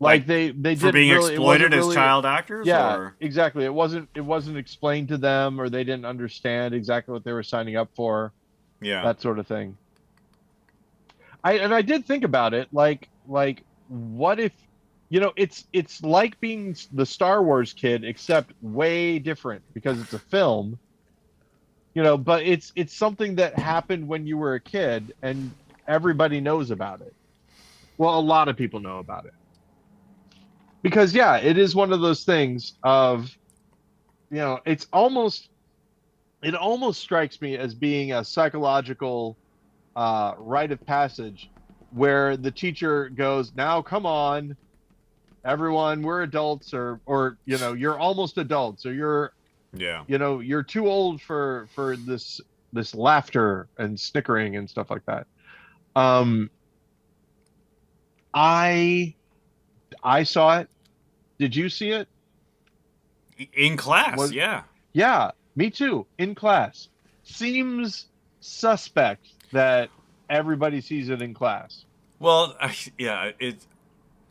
Like Like they for didn't being really, it wasn't exploited as really, child actors yeah, or exactly, it wasn't explained to them, or they didn't understand exactly what they were signing up for, yeah. that sort of thing. I did think about it, like what if, it's like being the Star Wars kid except way different because it's a film, but it's something that happened when you were a kid and everybody knows about it. Well, a lot of people know about it because, yeah, it is one of those things of, it's almost, it almost strikes me as being a psychological rite of passage where the teacher goes, now come on, everyone, we're adults, or you're almost adults, or Yeah. you're too old for this laughter and snickering and stuff like that. um i I saw it. Did you see it? In class, Was yeah. Yeah, me too. In class. Seems suspect that everybody sees it in class. Well, yeah, it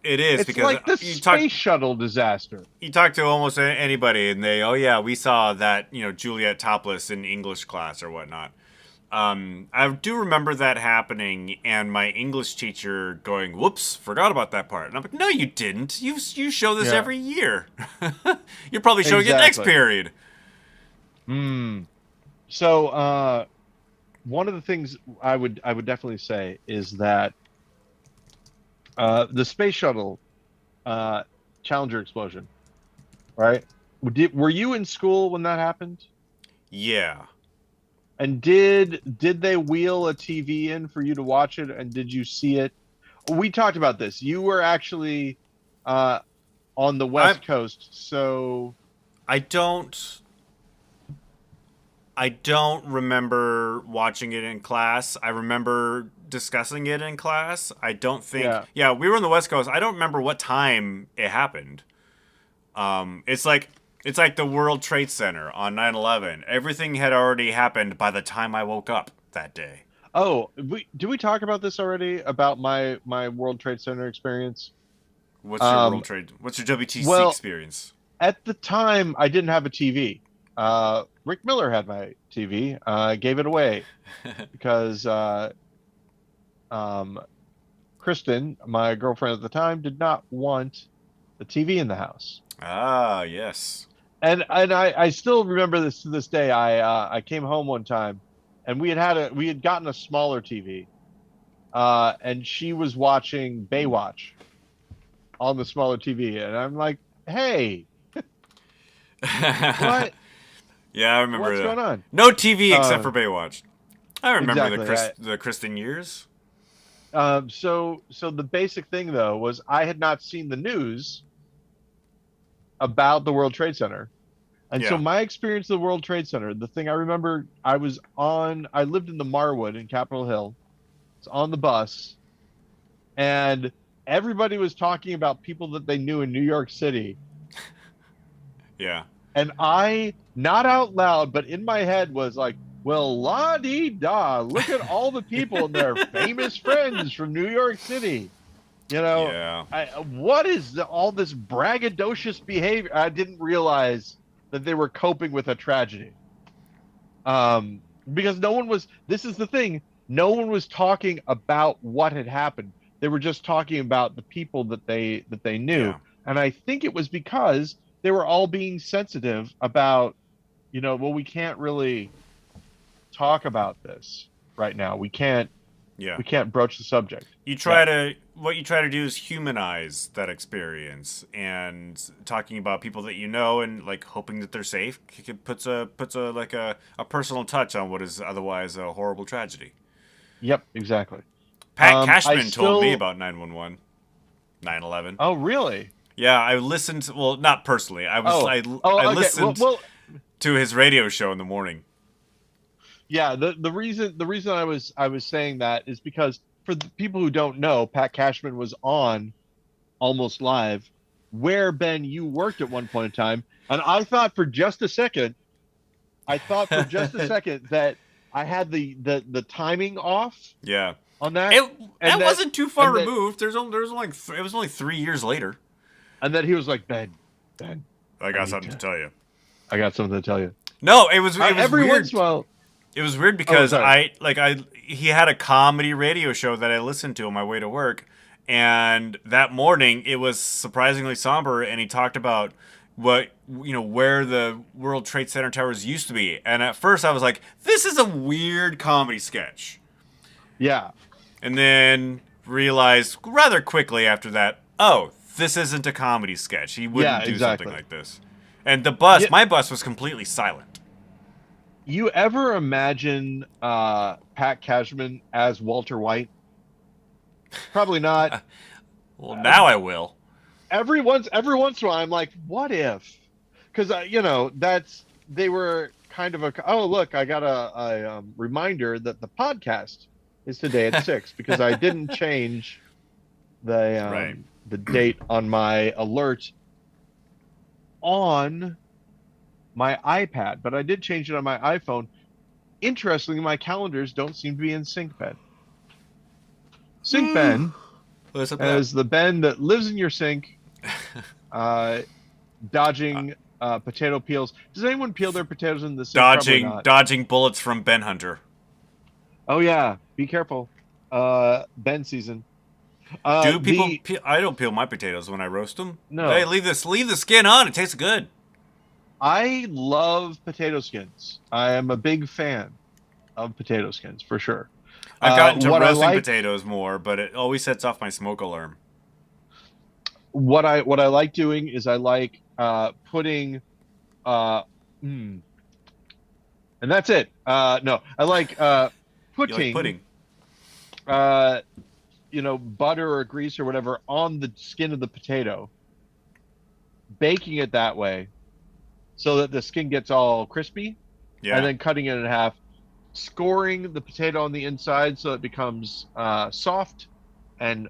is It's because like the space shuttle disaster. you talk to almost anybody and they, oh yeah, we saw that, Juliet topless in English class or whatnot. I do remember that happening, and my English teacher going, "Whoops, forgot about that part." And I'm like, "No, you didn't. You show this Yeah, every year. You're probably showing it next exactly. period." Hmm. So, one of the things I would definitely say is that the space shuttle uh, Challenger explosion, right? Were you in school when that happened? Yeah. And did they wheel a TV in for you to watch it? And did you see it? We talked about this. You were actually uh, on the I West Coast, so I don't I don't remember watching it in class. I remember discussing it in class. I don't think. yeah, Yeah, we were on the West Coast. I don't remember what time it happened. It's like the World Trade Center on 9/11. Everything had already happened by the time I woke up. that day. Oh, we talk about this already about my World Trade Center experience? Um, What's your WTC well, experience? at the time, I didn't have a TV. Rick Miller had my TV. I gave it away because um, Kristen, my girlfriend at the time, did not want the TV in the house. Ah, yes. And I still remember this to this day. I came home one time, and we had gotten a smaller TV, and she was watching Baywatch on the smaller TV, and I'm like, hey, what Yeah, I remember what's going on? no TV except Uh, for Baywatch. I remember exactly. The Kristen years. So the basic thing though was I had not seen the news about the World Trade Center. And so Yeah. my experience of the World Trade Center, the thing I remember, I lived in the Marwood in Capitol Hill. It's on the bus, and everybody was talking about people that they knew in New York City. Yeah. And I, not out loud, but in my head was like, well, la dee da, look at all the people and their famous friends from New York City. You know, Yeah. what is all this braggadocious behavior? I didn't realize that they were coping with a tragedy. Because this is the thing, no one was talking about what had happened. They were just talking about the people that they knew. Yeah. And I think it was because they were all being sensitive about, well, we can't really talk about this right now. Yeah. We can't broach the subject. What you try to do is humanize that experience, and talking about people that you know and like hoping that they're safe puts a like a personal touch on what is otherwise a horrible tragedy. Yep, exactly. Pat I Cashman told me still. about 911, 9/11. Oh, really? Yeah, I listened. Well, not personally. I Okay. listened Well, to his radio show in the morning. yeah. The reason I was saying that is because for the people who don't know, Pat Cashman was on Almost Live, where Ben you worked at one point in time, and I thought for just a second, that I had the timing off Yeah, on that, it and that wasn't too far and that removed. It was only 3 years later. and then he was like, Ben, I got something to tell you. I got something to tell you. No, it was Every weird. once in a while. It was weird because sorry. he had a comedy radio show that I listened to on my way to work, and that morning it was surprisingly somber, and he talked about where the World Trade Center towers used to be, and at first I was like, this is a weird comedy sketch, Yeah. and then realized rather quickly after that, oh, this isn't a comedy sketch. He wouldn't Yeah, do exactly. something like this. And my Yeah. bus was completely silent. You ever imagine Pat Cashman as Walter White? Probably not. Well, now I will. Every once in a while, I'm like, what if? Because they were kind of oh, look, I got a reminder that the podcast is today at 6 because I didn't change Right. the date on my alert on my iPad, but I did change it on my iPhone. Interestingly, my calendars don't seem to be in sync, Ben. Sync Ben, What's up, as the Ben that lives in your sink, dodging potato peels. Does anyone peel their potatoes in the sink? Probably not. dodging bullets from Ben Hunter. Oh yeah, be careful. Ben season. Do people? I don't peel my potatoes when I roast them. No. Hey, leave the skin on. It tastes good. I love potato skins. I am a big fan of potato skins for sure. I've gotten to what I roasting like- potatoes more, but it always sets off my smoke alarm. What I like doing is I like putting and that's it. No, I like You like putting pudding? butter or grease or whatever on the skin of the potato, baking it that way so that the skin gets all crispy, Yeah. and then cutting it in half, scoring the potato on the inside so it becomes soft and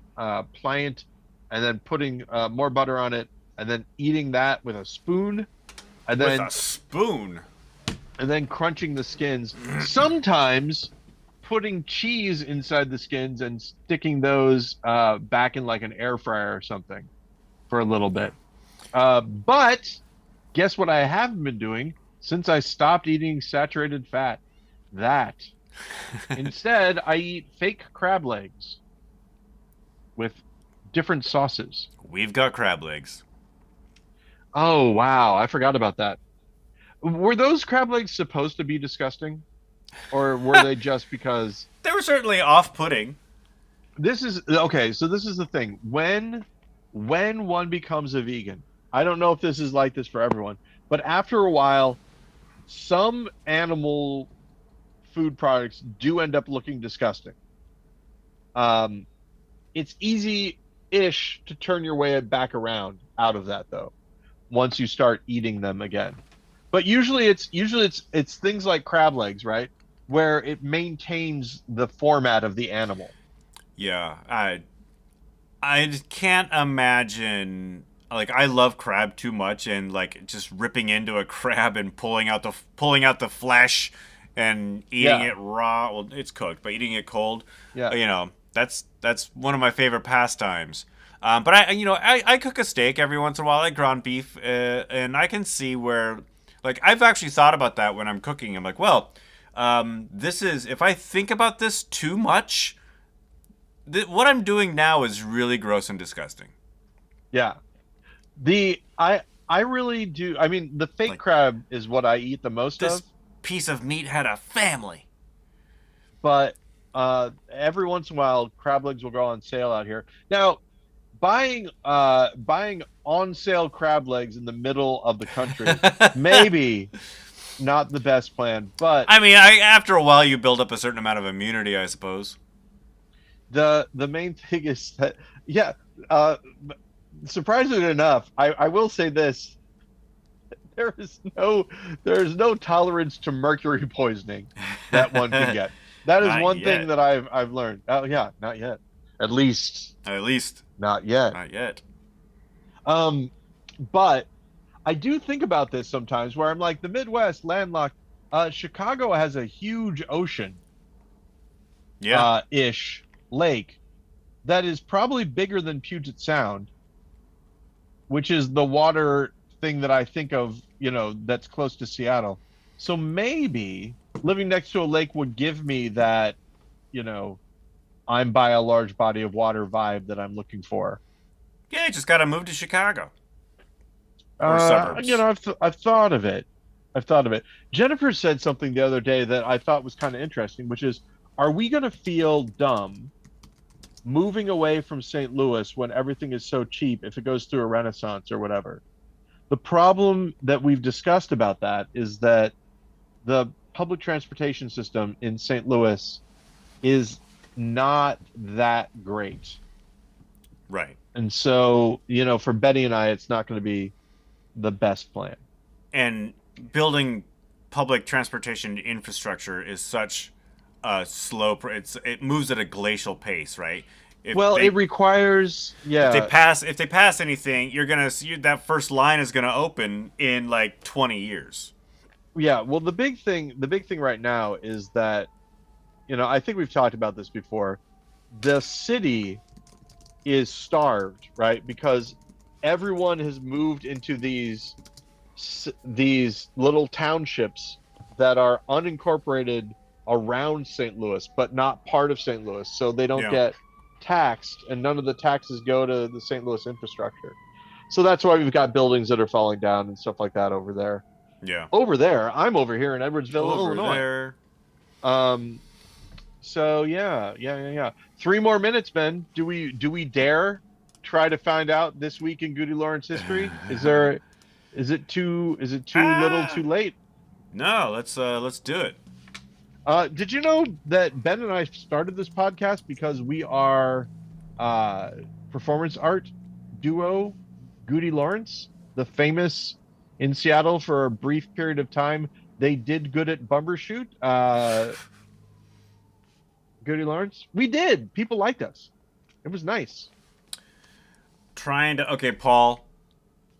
pliant, and then putting more butter on it, and then eating that with a spoon, and With a spoon. then crunching the skins. Sometimes putting cheese inside the skins and sticking those back in like an air fryer or something for a little bit. But guess what I haven't been doing since I stopped eating saturated fat? That. Instead, I eat fake crab legs with different sauces. We've got crab legs. Oh, wow. I forgot about that. Were those crab legs supposed to be disgusting? Or were they just because They were certainly off-putting. this is okay, so this is the thing. When one becomes a vegan, I don't know if this is like this for everyone, but after a while, some animal food products do end up looking disgusting. Um, it's easy-ish to turn your way back around out of that though, once you start eating them again. But usually it's things like crab legs, right? Where it maintains the format of the animal. Yeah, I just can't imagine. Like, I love crab too much, and like just ripping into a crab and pulling out the flesh and eating Yeah, it raw. Well, it's cooked, but eating it cold, yeah. that's one of my favorite pastimes. But I cook a steak every once in a while. I ground beef, and I can see where, like, I've actually thought about that when I'm cooking. I'm like, well, this is, if I think about this too much, what I'm doing now is really gross and disgusting. Yeah. I really do. I mean, the fake Like, crab is what I eat the most of, this piece of meat had a family. but every once in a while crab legs will go on sale out here. Now, buying on sale crab legs in the middle of the country, maybe not the best plan, but I mean, after a while, you build up a certain amount of immunity, I suppose. the main thing is that yeah, uh surprisingly enough, I will say this. There is no tolerance to mercury poisoning that one can get. That is Not one thing yet. that I've learned. Oh yeah, not yet. At least At least, not yet. not yet. Um, but I do think about this sometimes where I'm like the Midwest landlocked. Chicago has a huge ocean Yeah. ish lake that is probably bigger than Puget Sound, which is the water thing that I think of, that's close to Seattle. So maybe living next to a lake would give me that, you know, I'm by a large body of water vibe that I'm looking for. Yeah, you just gotta move to Chicago or suburbs. I've thought of it. I've thought of it. Jennifer said something the other day that I thought was kind of interesting, which is, are we going to feel dumb moving away from St. Louis when everything is so cheap if it goes through a renaissance or whatever? The problem that we've discussed about that is that the public transportation system in St. Louis is not that great. Right. And so, for Betty and I, it's not going to be the best plan. And building public transportation infrastructure is such a it moves at a glacial pace, right? If Well, they it requires, yeah, if they pass anything, you're gonna see that first line is gonna open in like 20 years. yeah. Well, the big thing right now is that, I think we've talked about this before. The city is starved, right? Because everyone has moved into these little townships that are unincorporated around St. Louis, but not part of St. Louis, so they don't Yeah. get taxed, and none of the taxes go to the St. Louis infrastructure. So that's why we've got buildings that are falling down and stuff like that over there. Yeah. Over there, I'm over here in Edwardsville, Over Illinois. there. Um, so yeah. 3 more minutes, Ben. Do we dare try to find out this week in GudeLaurance history? Is it too little, too late? No, let's do it. Did you know that Ben and I started this podcast because we are performance art duo GudeLaurance, the famous in Seattle for a brief period of time. They did good at Bumbershoot. GudeLaurance. We did. People liked us. It was nice. Okay, Paul.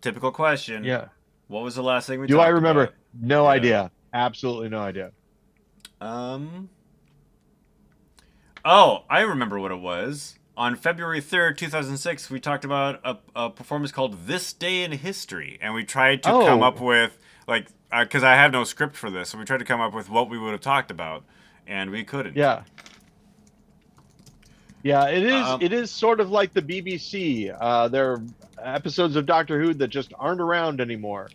Typical question. Yeah. What was the last thing we Do talked I remember? about? No Yeah. idea. Absolutely no idea. Um, Oh, I remember what it was. On February 3rd, 2006, we talked about a performance called This Day in History. And we tried to come up Oh, with, like, because I have no script for this, so we tried to come up with what we would have talked about. And we couldn't. yeah. Yeah, it is. Um, It is sort of like the BBC. There are episodes of Doctor Who that just aren't around anymore.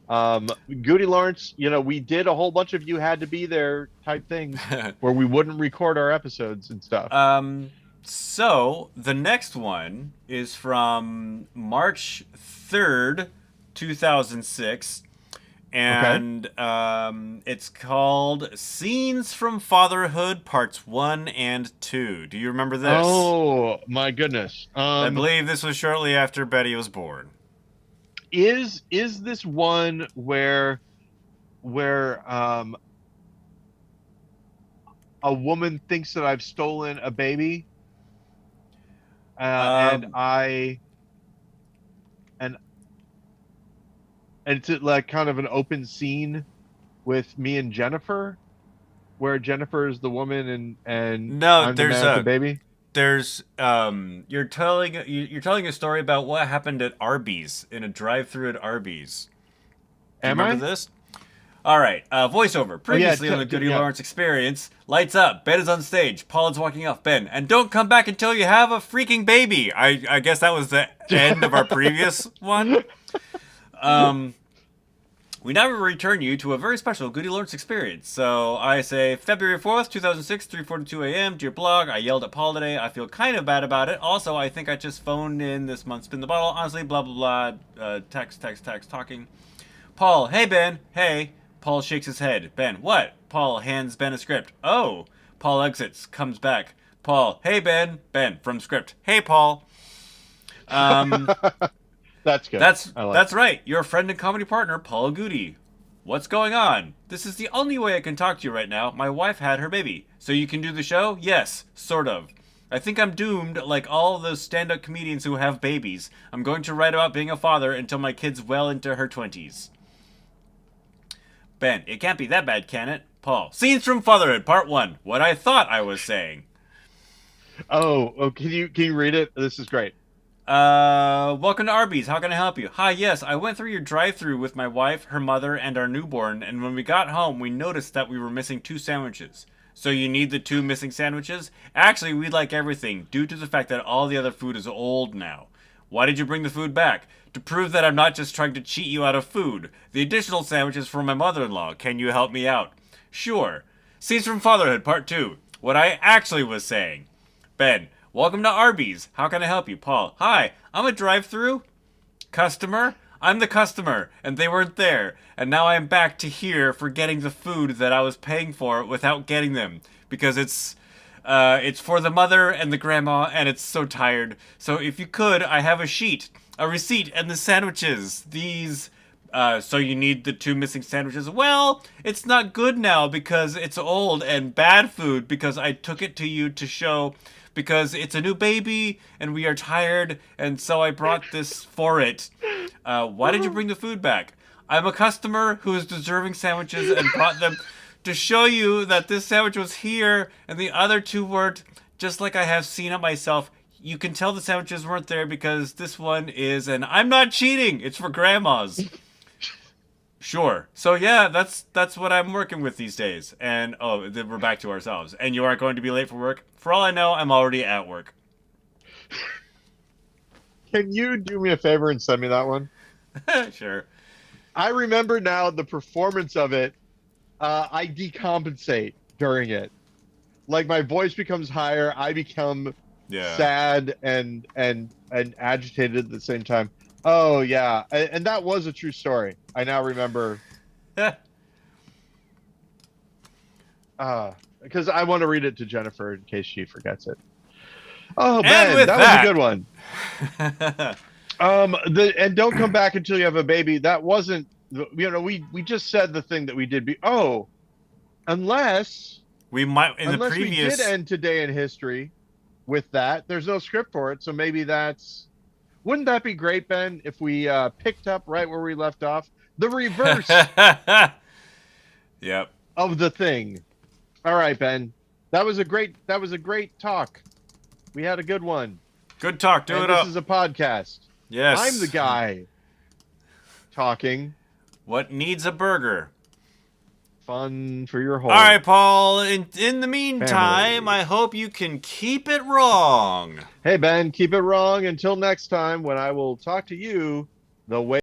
Goody Lawrence, we did a whole bunch of You Had to Be There type things where we wouldn't record our episodes and stuff. um, so the next one is from March 3rd, 2006. Okay. And it's called Scenes from Fatherhood Parts 1 and 2. Do you remember this? Oh my goodness. I believe this was shortly after Betty was born. Is this one where a woman thinks that I've stolen a baby, and Um, I and and it's like kind of an open scene with me and Jennifer, where Jennifer is the woman and no, I'm the man with the baby. you're telling a story about what happened at Arby's in a drive-through at Arby's. Do you Am remember I? this? All right, voiceover. Oh yeah, Previously on the Goody yeah. Lawrence Experience, lights up. Ben is on stage. Paul is walking off. Ben, and don't come back until you have a freaking baby. I guess that was the end of our previous one. Um, we now return you to a very special Goody Lawrence Experience. So I say February 4th, 2006, 3:42 a.m. Dear blog, I yelled at Paul today. I feel kind of bad about it. Also, I think I just phoned in this month. Spin the bottle. Honestly, blah blah blah. Text, talking. Paul, hey Ben, hey. Paul shakes his head. Ben, what? Paul hands Ben a script. Oh. Paul exits, comes back. Paul, hey Ben. Ben, from script. Hey Paul. Um, That's good. that's I like that's it. right. Your friend and comedy partner, Paul Goody. What's going on? This is the only way I can talk to you right now. My wife had her baby. So you can do the show? Yes, sort of. I think I'm doomed like all those stand-up comedians who have babies. I'm going to write about being a father until my kid's well into her 20s. Ben, it can't be that bad, can it? Paul, Scenes from Fatherhood, Part 1. What I thought I was saying. Oh, can you read it? This is great. Welcome to Arby's. How can I help you? Hi, yes, I went through your drive-thru with my wife, her mother, and our newborn, and when we got home, we noticed that we were missing two sandwiches. So you need the two missing sandwiches? Actually, we'd like everything, due to the fact that all the other food is old now. Why did you bring the food back? To prove that I'm not just trying to cheat you out of food. The additional sandwich is for my mother-in-law. Can you help me out? Sure. Scenes from Fatherhood, Part 2. What I actually was saying. Ben, welcome to Arby's. How can I help you? Paul, hi, I'm a drive-through customer. I'm the customer, and they weren't there. And now I am back to here for getting the food that I was paying for without getting them. Because it's for the mother and the grandma, and it's so tired. So if you could, I have a sheet, a receipt, and the sandwiches. So you need the two missing sandwiches. Well, it's not good now because it's old and bad food because I took it to you to show because it's a new baby and we are tired and so I brought this for it. Why did you bring the food back? I'm a customer who is deserving sandwiches and brought them to show you that this sandwich was here and the other two weren't, just like I have seen it myself. You can tell the sandwiches weren't there because this one is, and I'm not cheating. It's for grandmas. Sure. So yeah, that's what I'm working with these days. And then we're back to ourselves. And you aren't going to be late for work. For all I know, I'm already at work. Can you do me a favor and send me that one? Sure. I remember now the performance of it. I decompensate during it. Like my voice becomes higher. I become Yeah. sad and agitated at the same time. Oh yeah, and that was a true story. I now remember. Because I want to read it to Jennifer in case she forgets it. Oh And man, with that was a good one. And don't come back until you have a baby. That wasn't. We just said the thing that we did. Unless we might in the unless previous. we did end today in history with that. There's no script for it, so maybe that's. Wouldn't that be great, Ben, if we picked up right where we left off? The reverse Yep. of the thing. All right, Ben. That was a great talk. We had a good one. Good talk. Do And it this up. is a podcast. Yes. I'm the guy talking. What needs a burger? Fun for your whole. All right, Paul. In the meantime, Family. I hope you can keep it wrong. Hey, Ben, keep it wrong until next time when I will talk to you the way